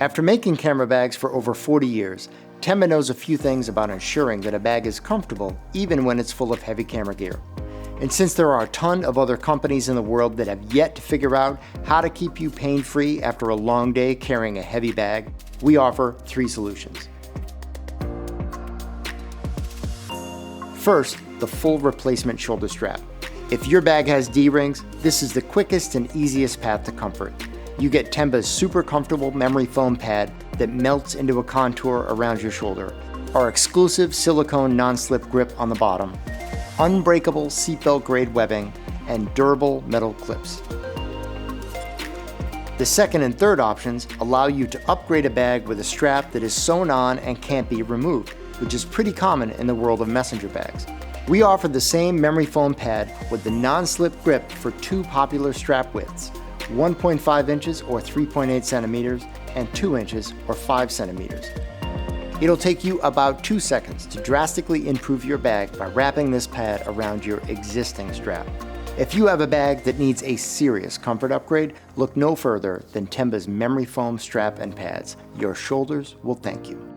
After making camera bags for over 40 years, Tenba knows a few things about ensuring that a bag is comfortable even when it's full of heavy camera gear. And since there are a ton of other companies in the world that have yet to figure out how to keep you pain-free after a long day carrying a heavy bag, we offer 3 solutions. First, the full replacement shoulder strap. If your bag has D-rings, this is the quickest and easiest path to comfort. You get Tenba's super comfortable memory foam pad that melts into a contour around your shoulder, our exclusive silicone non-slip grip on the bottom, unbreakable seatbelt grade webbing, and durable metal clips. The second and third options allow you to upgrade a bag with a strap that is sewn on and can't be removed, which is pretty common in the world of messenger bags. We offer the same memory foam pad with the non-slip grip for 2 popular strap widths, 1.5 inches or 3.8 centimeters and 2 inches or 5 centimeters. It'll take you about 2 seconds to drastically improve your bag by wrapping this pad around your existing strap. If you have a bag that needs a serious comfort upgrade, look no further than Tenba's memory foam strap and pads. Your shoulders will thank you.